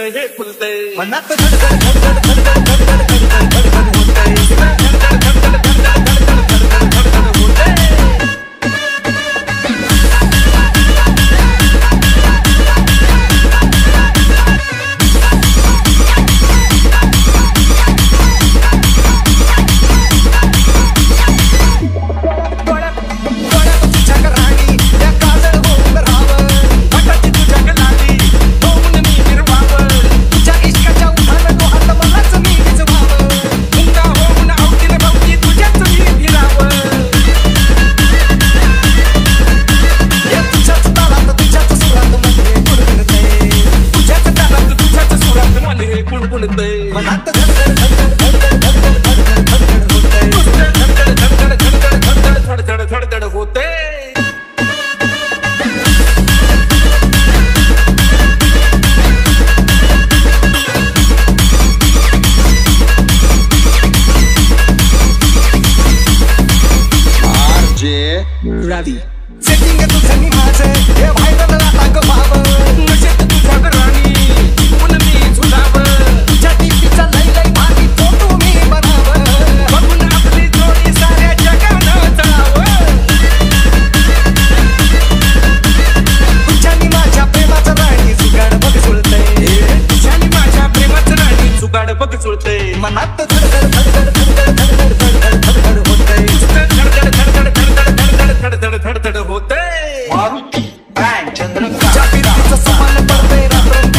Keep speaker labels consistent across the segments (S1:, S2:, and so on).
S1: हे फुलते
S2: मनात धडधड धडधड धडधड धडधड धडधड होतंय मनात धडधड धडधड धडधड धडधड धडधड होते
S3: RJ Ravi
S2: सेटिंग तुझं माझे हे व्हायरल आता ग भाव
S1: नशेत तुझ्या राणी जीवन मी झुलावं
S2: तुझ्या टीपीचा लई लई भारी फोटो मी बनावं
S1: बघून आपली जोडी साऱ्या जगानं जळावं
S2: तुझ्यानी माझ्या प्रेमाचं राणी जुगाड बघ जुळतंय
S1: तुझ्यानी माझ्या प्रेमाचं राणी जुगाड बघ जुळते
S2: मनात धडधड धडधड धडधड धडधड धडधड होतंय
S1: धडधड धडधड धडधड धडधड धडधड होते
S3: Maruti Brand Chandrakant
S2: तुझ्या फिरतीचं समान पडतंय रात्र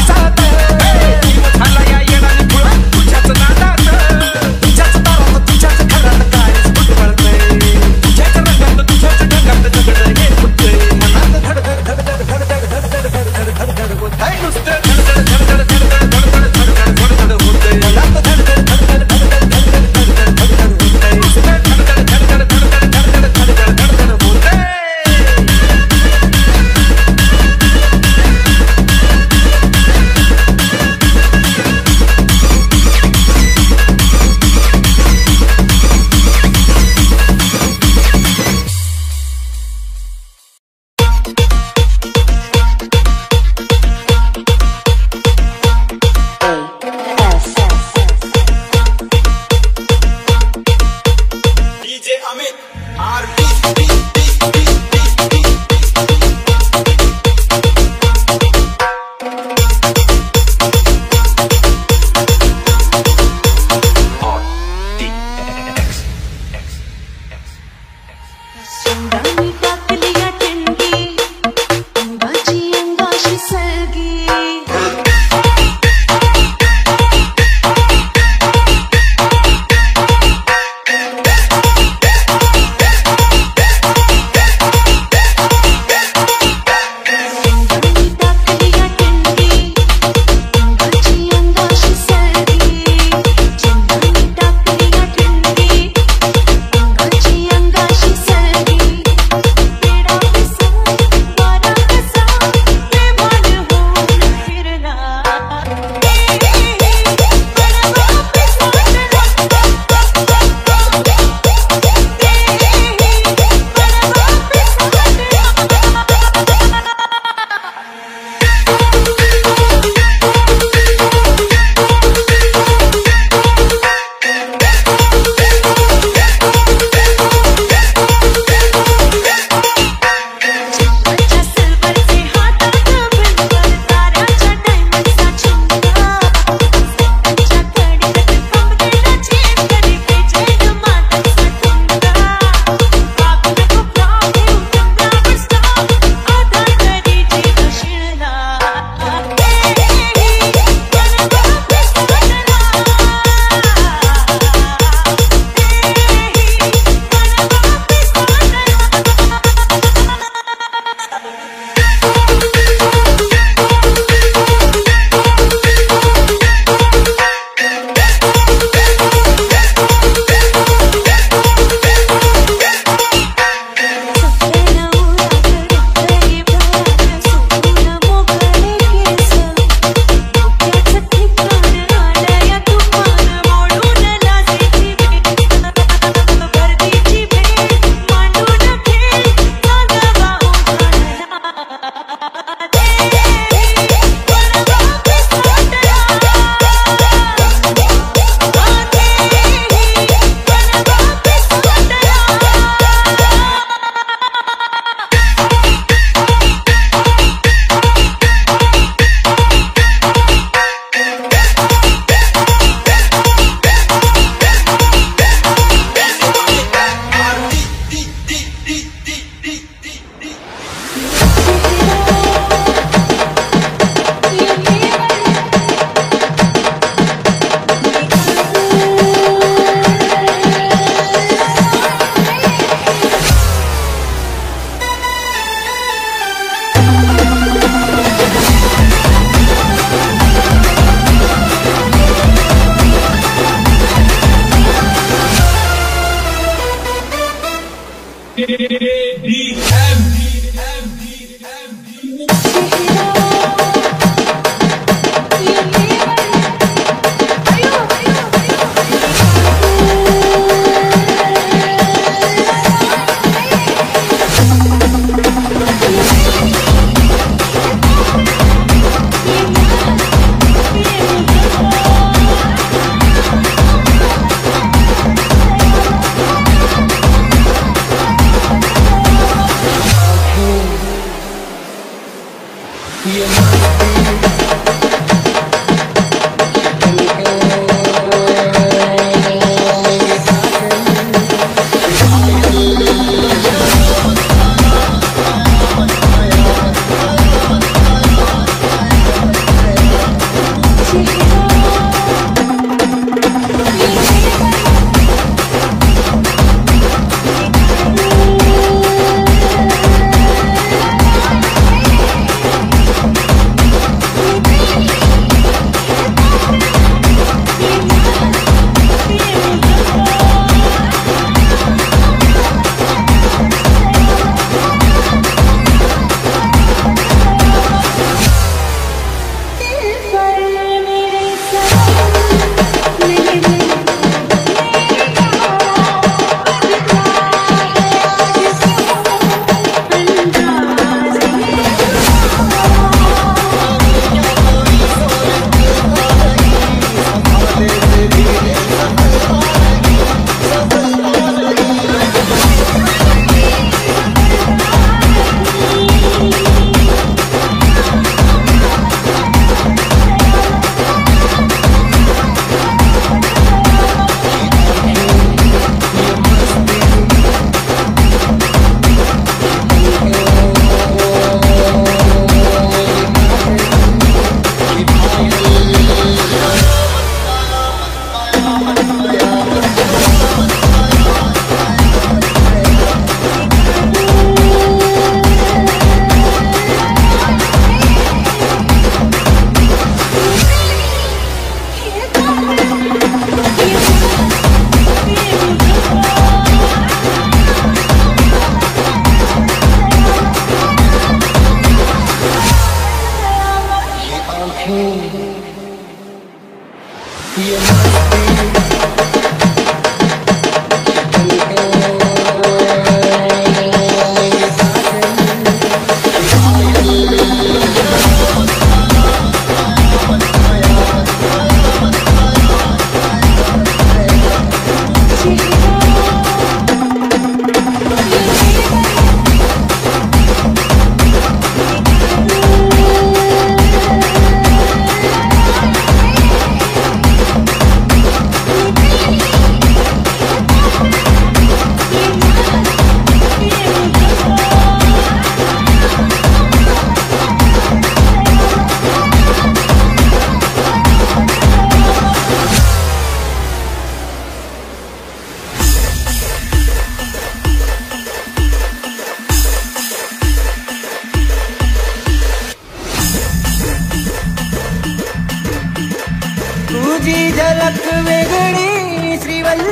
S2: तुझी झलक वेगळी श्रीवल्ली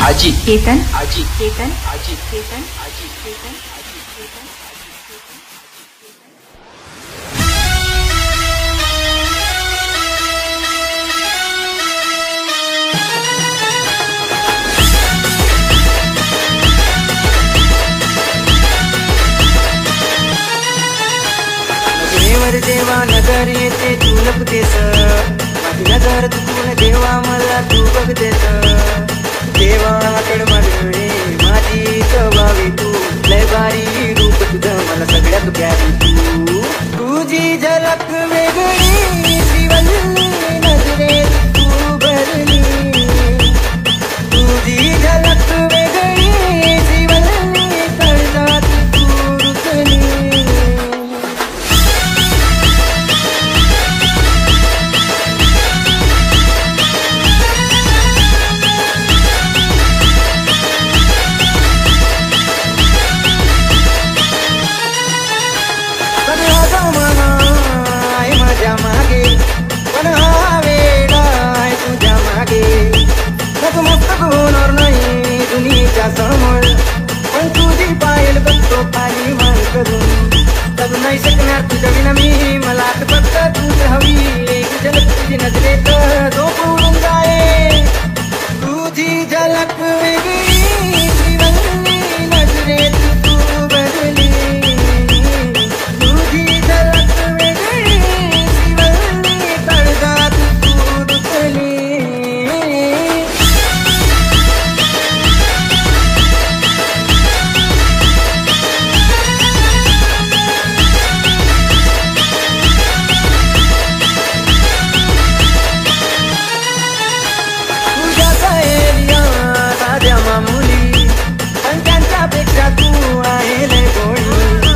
S3: आजी
S4: केतन
S3: आजी
S4: केतन
S3: आजी
S4: केतन
S3: आजी
S4: केतन
S2: देवर देवा नगर येते तू लपतेस माझी नजर चुकून देवा मला तू बघतेस देवाकड माझे माझी स्वभावी तू लय भारी रूप तुझं मला सगळ्यात प्यारी तू तुझी झलक वेगळी श्रीवल्ली नजरेत तू भरली तुझी झलक वेगळी श्रीवल्ली कळसात तू रुतली समोर, पण तुझी पायल बघतो पाणी मान करून. जगू नाही शकणार तुझ्या विना मी, मला फक्त तूच हवी. एक झलक तुझी नजरेत झोपून जाये, तुझी झलक वेगळी श्रीवल्ली, नजरेत तू बदली. तुझी झलक वेगळी श्रीवल्ली, तळजात तू रुतली. मामुली पण त्यांच्यापेक्षा तू आहे लय गोडी.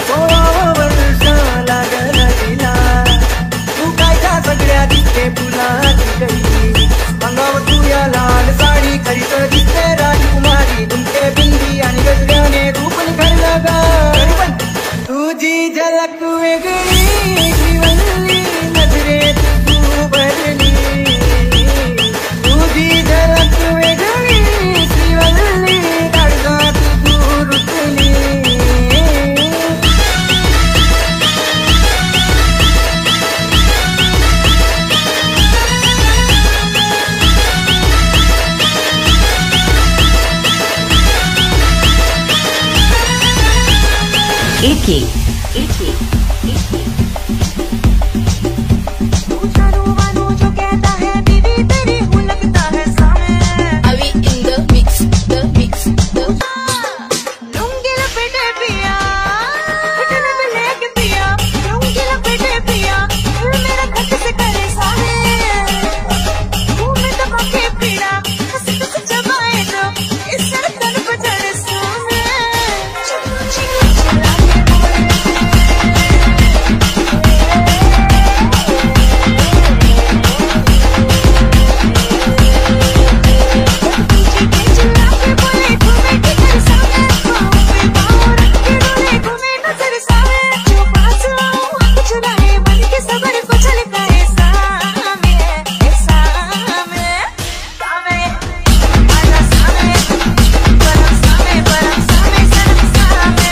S2: 16 वर्ष लागलं तिला, तू काय त्या सगळ्या दिसते फुलाची गई. अंगावर तू या लाल साडी, खरी तर दिसते राजकुमारी. तुमचे बिंदी आणि गजऱ्याने रूप निखरलं ग. तुझी झलक वेगळी श्रीवल्ली, नजरेत तू भरली. तुझी झलक वेगळी श्रीवल्ली, तळजात तू रुतली.
S4: Avi in the mix, the mix, the
S5: lungi लपेटे पिया, घुटने पे लेके पिया, लुंगी लपेटे पिया, दिल मेरा खट से करे साहे. मुंह में दबा के पीड़ा, हंस हंस चबाए जो, इस सर तन पे चढ़े सोने. चिल्ला चिल्ला के बोले, चिल्ला के बोले, घूमे के घर सामने, घूमे बाहर के रोले, घूमे नजर सामने. जो पास आओ कुछ रहे, मन के सबर को झलका है सामने, सामने, सामने. आजा सामने, परम सामने, परम सामने, सनम सामने.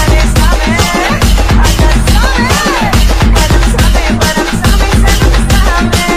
S5: अरे सामने, आजा सामने, परम सामने, परम सामने, सनम सामने.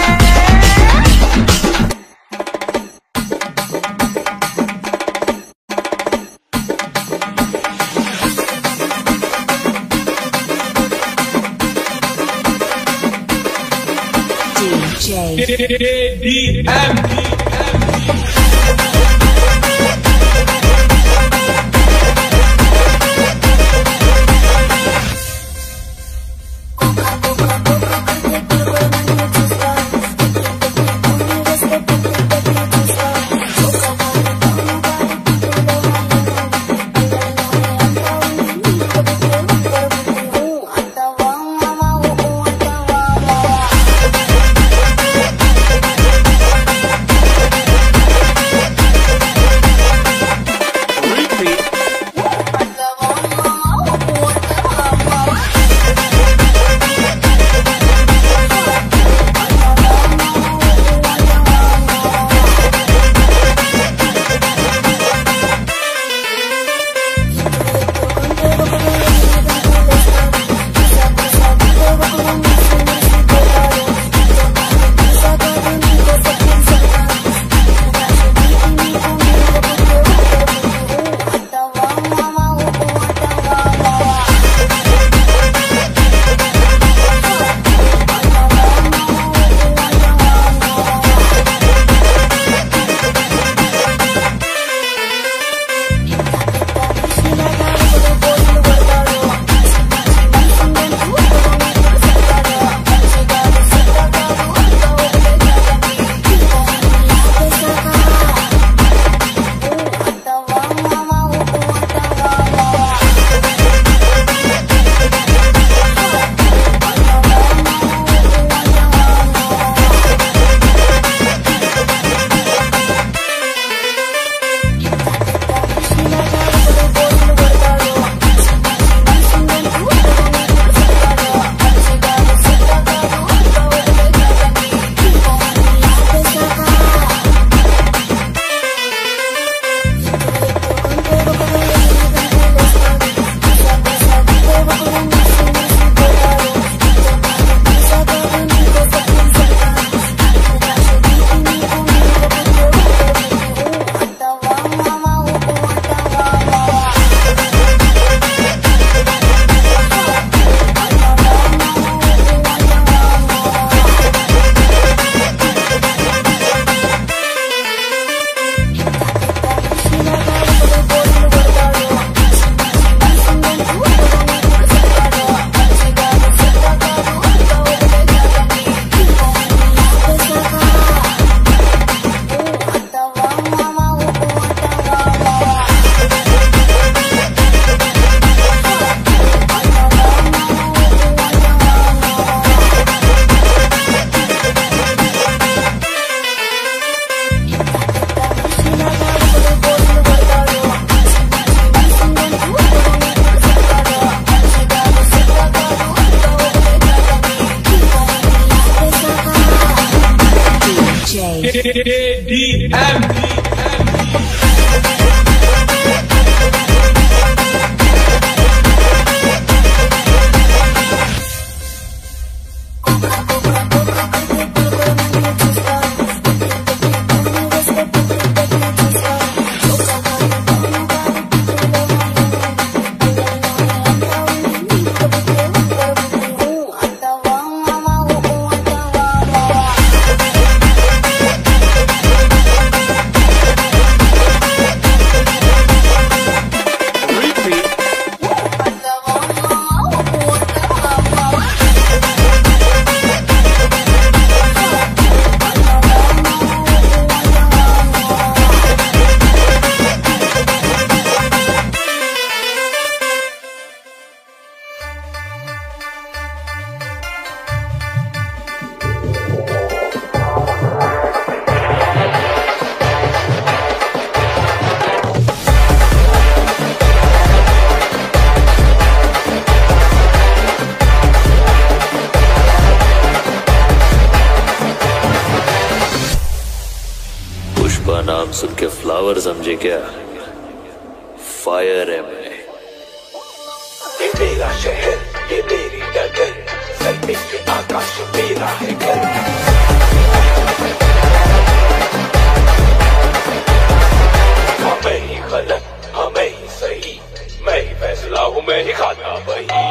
S1: KDM.
S6: पुष्पा नाम सुन के फ्लावर समझे क्या? फायर है मैं।
S1: ये मेरा शहर, ये मेरी नगर, सर पे ये आकाश मेरा है घर। हाँ मैं ही गलत, हाँ मैं ही सही, मैं ही फैसला हूँ, मैं ही खाता वही।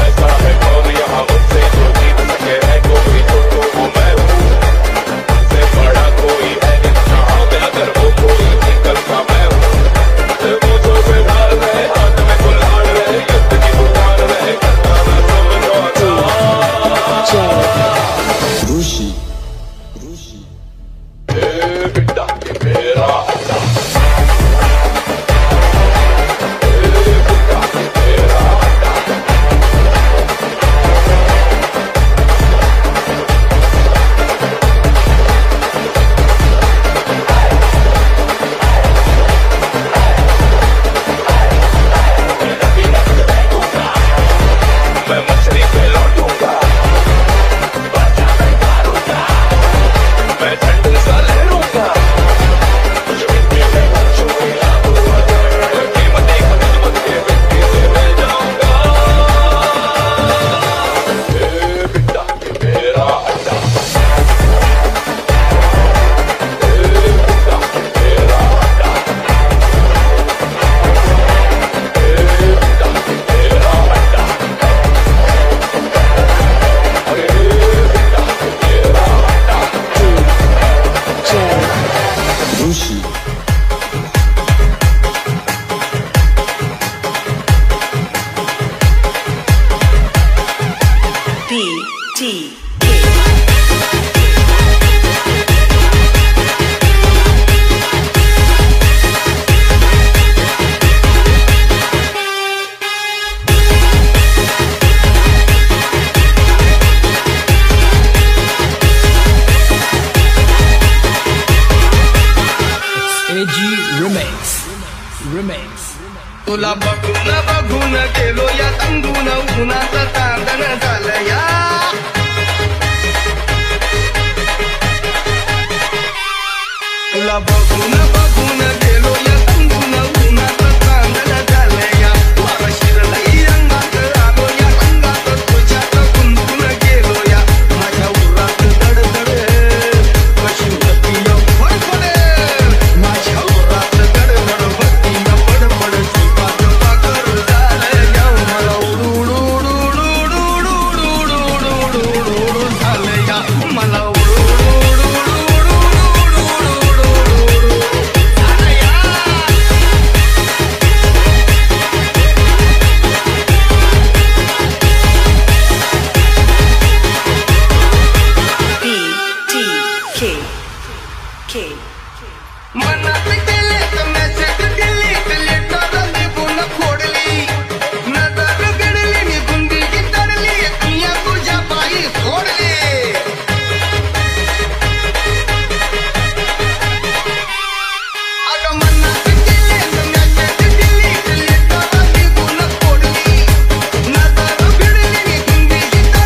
S1: ऐसा है कौन यहाँ मुझसे जो जीत सके, है कोई तो वो मैं हूँ। मुझसे बड़ा कोई है नहीं जहाँ में, अगर वो कोई निकल का मैं हूँ। मुझो से ढाल रहे, हाथ में कुल्हाड़ रहे, युद्ध की पुकार रहे, करना मैं समझौता।
S7: Rushi.
S1: ए बिट्टा ये मेरा अड्डा, ए बिट्टा ये मेरा अड्डा। मैं मछली पे लौटूंगा, बच्चा मैं मारूंगा, मैं ठंड सा लहरूंगा। मिट्टी में छुएगा हुआ दर्द, कीमती किस्मत के मिट्टी से मिल जाऊंगा। ए बिट्टा ये मेरा अड्डा, ए बिट्टा ये मेरा अड्डा, ए बिट्टा ये मेरा अड्डा, अरे बिट्टा ये मेरा अड्डा।
S7: Rushi.
S8: AG Remix.
S1: तुला बघून गेलो या तंगून, उन्हाचा तांदण झालं या। तुला बघून गेलो या तंगून, उन्हाचा तांदण झालं या। माझा शिरलई अंगात आलो या, अंगात तुझ्यात गुंतून गेलो या। माझ्या उरात दडदड कशी होती या फडफड, माझ्या उरात दडदड होती या फडफड। जीवाचा कर झालं या, मला उडू झालं या, मला मनात गेले तर मेसेज दिली, लेटर निघून फोडली, नजर गडली निघून दिली तरली, तुया तुझ्या पायी सोडली। अगं मनात गेले तर मेसेज दिली, लेटर निघून फोडली, नजर गडली निघून दिली तरली,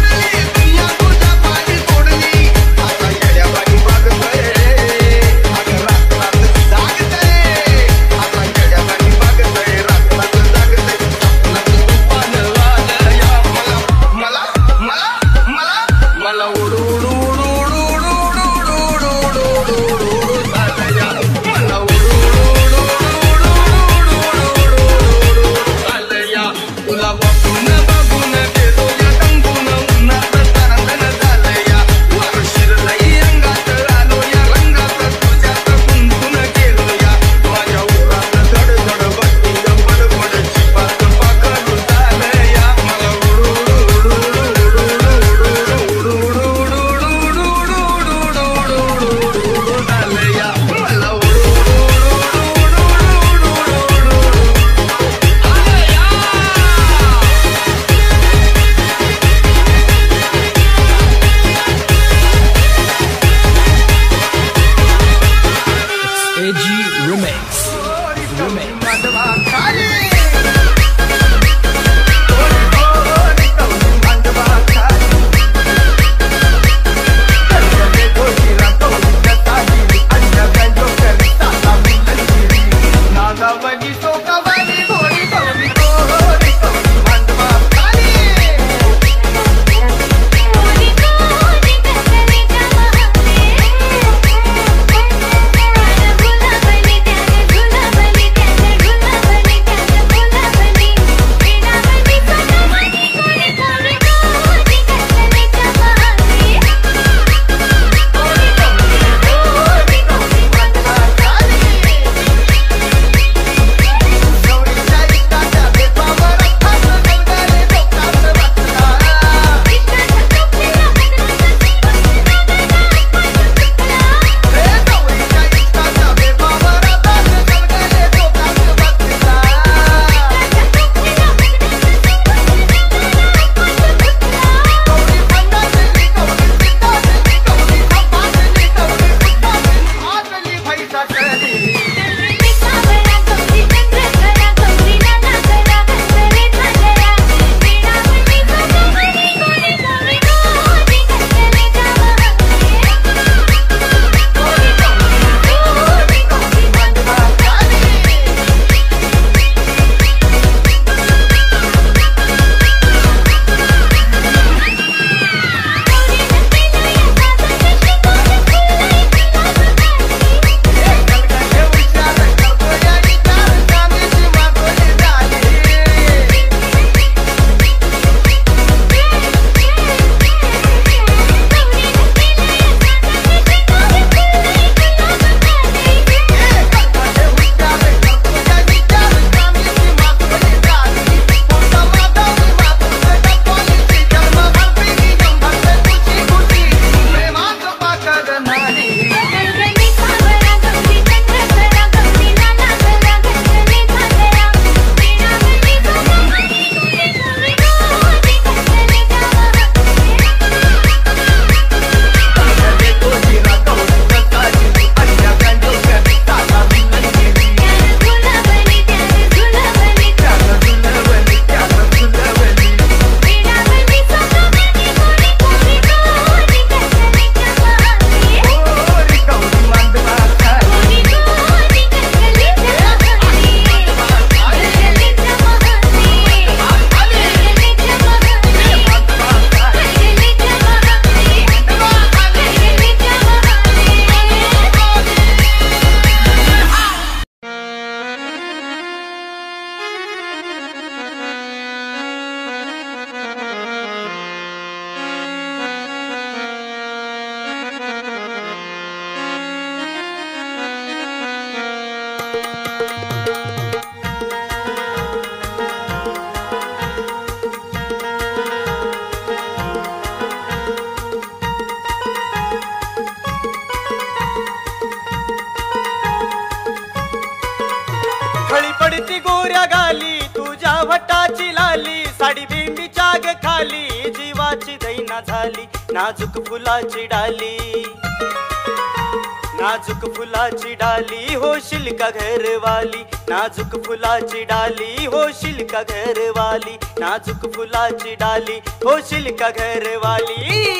S8: ती गोऱ्या गाली तुझ्या वटाची लाली साडी बिंबीच्या ग खाली जीवाची दैना झाली नाजूक फुलाची डाली नाजूक फुलाची डाली होशील का घरवाली नाजूक फुलाची डाली होशील का घरवाली नाजूक फुलाची डाली होशील का घरवाली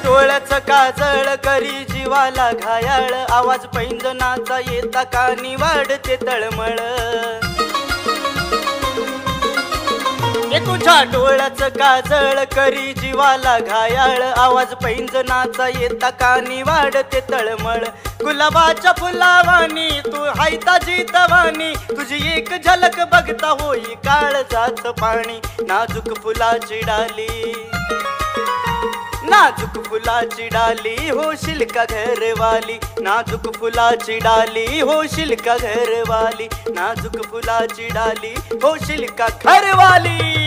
S8: डोळ्याचं काजळ करी जीवाला घायाळ आवाज पैंजनाचा येता कानी वाढते तळमळ तुझ्या डोळ्याचं काजळ करी जीवाला घायाळ आवाज पैंजनाचा येता कानी वाढते तळमळ गुलाबाच्या फुलावानी तू हायता जीतवानी तुझी एक झलक बघता होई काळ जात पाणी नाजूक फुलाची डाली नाजूक फुलाची डाली होशील का घरवाली नाजूक फुलाची डाली होशील का घरवाली नाजूक फुलाची डाली होशील का घरवाली